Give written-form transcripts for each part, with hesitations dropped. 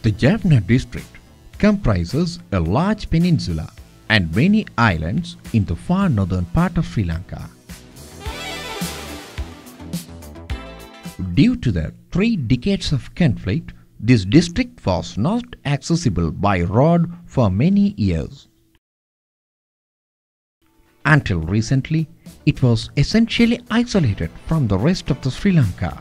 The Jaffna district comprises a large peninsula and many islands in the far northern part of Sri Lanka. Due to the 3 decades of conflict, this district was not accessible by road for many years. Until recently, it was essentially isolated from the rest of the Sri Lanka.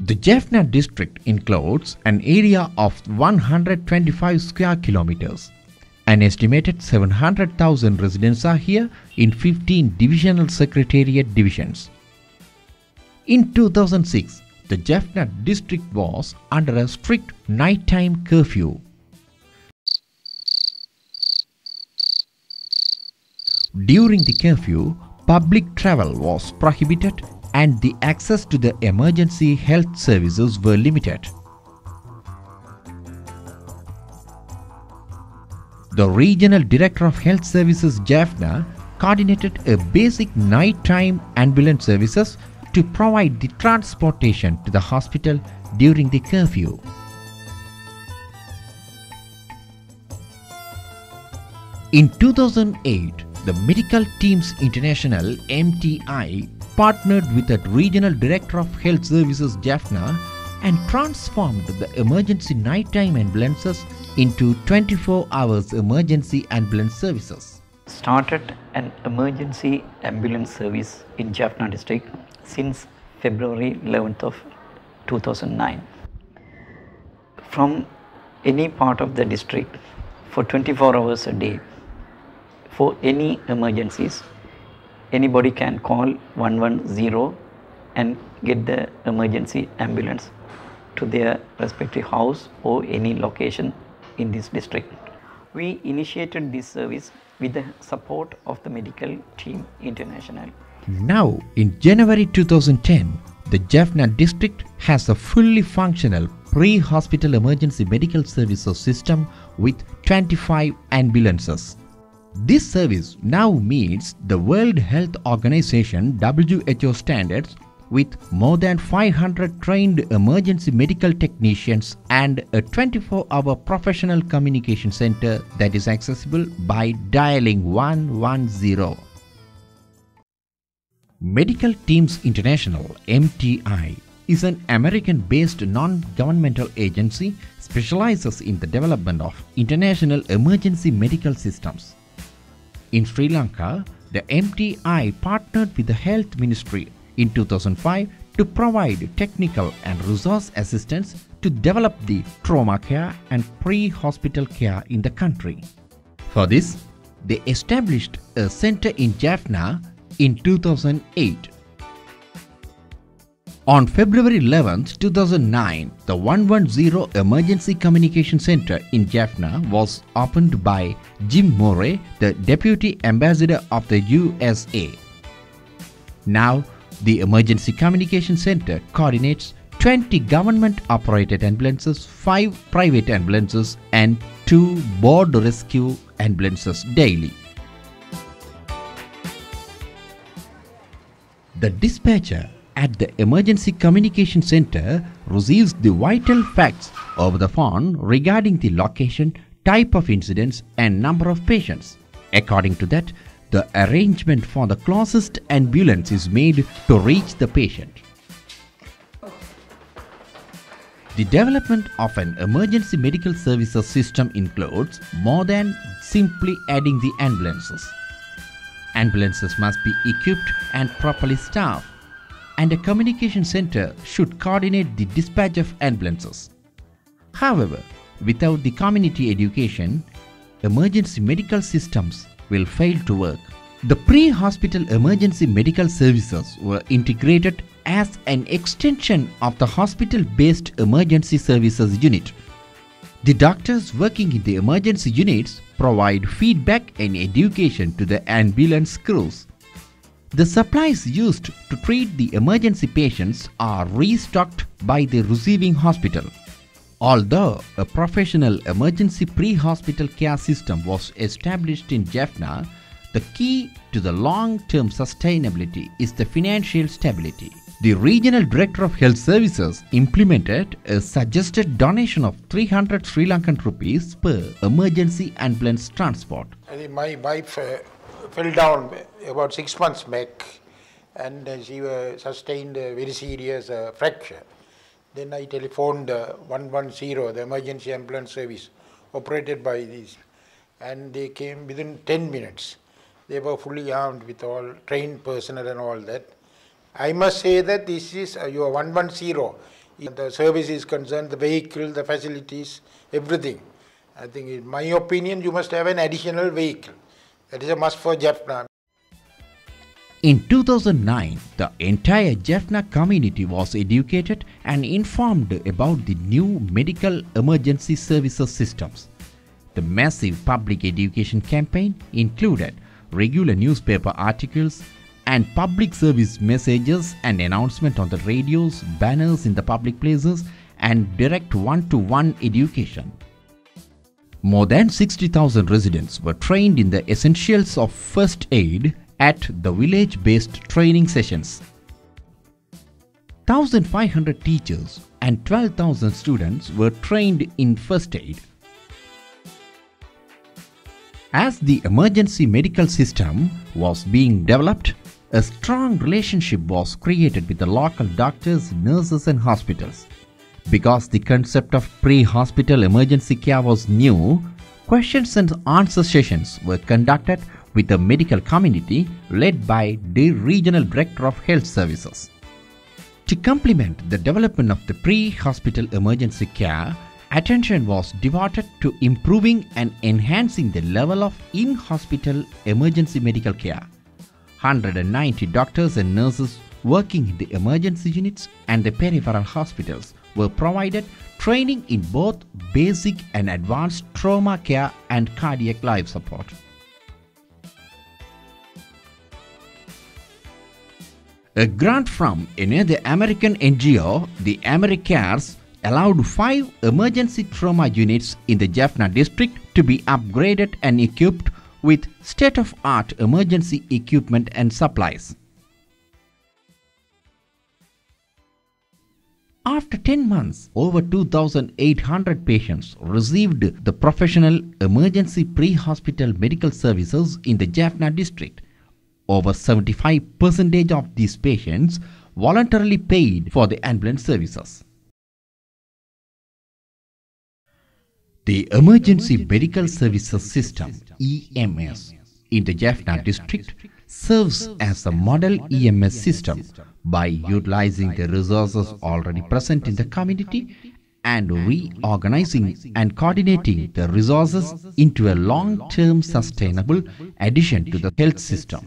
The Jaffna district includes an area of 125 square kilometers. An estimated 700,000 residents are here in 15 divisional secretariat divisions. In 2006, the Jaffna district was under a strict nighttime curfew. During the curfew, public travel was prohibited and the access to the emergency health services were limited. The Regional Director of Health Services Jaffna coordinated a basic nighttime ambulance services to provide the transportation to the hospital during the curfew. In 2008, the Medical Teams International (MTI) partnered with the Regional Director of Health Services Jaffna and transformed the emergency nighttime ambulances into 24 hours emergency ambulance services. Started an emergency ambulance service in Jaffna district since February 11th of 2009. From any part of the district for 24 hours a day, for any emergencies, anybody can call 110 and get the emergency ambulance to their respective house or any location in this district. We initiated this service with the support of the Medical Team International. Now, in January 2010, the Jaffna district has a fully functional pre-hospital emergency medical services system with 25 ambulances. This service now meets the World Health Organization (WHO) standards with more than 500 trained emergency medical technicians and a 24-hour professional communication center that is accessible by dialing 110. Medical Teams International (MTI) is an American-based non-governmental agency specializes in the development of international emergency medical systems. In Sri Lanka, the MTI partnered with the Health Ministry in 2005 to provide technical and resource assistance to develop the trauma care and pre-hospital care in the country. For this, they established a center in Jaffna in 2008. On February 11, 2009, the 110 Emergency Communication Center in Jaffna was opened by Jim Murray, the Deputy Ambassador of the USA. Now, the Emergency Communication Center coordinates 20 government-operated ambulances, 5 private ambulances and 2 board rescue ambulances daily. The dispatcher at the Emergency Communication Center receives the vital facts over the phone regarding the location, type of incidents and number of patients. According to that, the arrangement for the closest ambulance is made to reach the patient. The development of an emergency medical services system includes more than simply adding the ambulances. Ambulances must be equipped and properly staffed, and a communication center should coordinate the dispatch of ambulances. However, without the community education, emergency medical systems will fail to work. The pre-hospital emergency medical services were integrated as an extension of the hospital-based emergency services unit. The doctors working in the emergency units provide feedback and education to the ambulance crews. The supplies used to treat the emergency patients are restocked by the receiving hospital. Although a professional emergency pre-hospital care system was established in Jaffna, the key to the long-term sustainability is the financial stability. The Regional Director of Health Services implemented a suggested donation of 300 Sri Lankan rupees per emergency ambulance transport. My wife fell down about 6 months back, and she sustained a very serious fracture. Then I telephoned 110, the emergency ambulance service operated by this, and they came within 10 minutes. They were fully armed with all trained personnel and all that. I must say that this is your 110. The service is concerned, the vehicle, the facilities, everything. I think, in my opinion, you must have an additional vehicle. That is a must for Jaffna. In 2009, the entire Jaffna community was educated and informed about the new medical emergency services systems. The massive public education campaign included regular newspaper articles and public service messages and announcement on the radios, banners in the public places, and direct one-to-one education. More than 60,000 residents were trained in the essentials of first aid at the village-based training sessions. 1,500 teachers and 12,000 students were trained in first aid. As the emergency medical system was being developed, a strong relationship was created with the local doctors, nurses and hospitals. Because the concept of pre-hospital emergency care was new, questions and answer sessions were conducted with the medical community led by the Regional Director of Health Services. To complement the development of the pre-hospital emergency care, attention was devoted to improving and enhancing the level of in-hospital emergency medical care. 190 doctors and nurses working in the emergency units and the peripheral hospitals were provided training in both basic and advanced trauma care and cardiac life support. A grant from another American NGO, the AmeriCares, allowed 5 emergency trauma units in the Jaffna district to be upgraded and equipped with state-of-art emergency equipment and supplies. After 10 months, over 2,800 patients received the professional emergency pre-hospital medical services in the Jaffna district. Over 75% of these patients voluntarily paid for the ambulance services. The Emergency Medical Services System (EMS) in the Jaffna district serves as a model EMS system by utilizing the resources already present in the community and reorganizing and coordinating the resources into a long-term sustainable addition to the health system.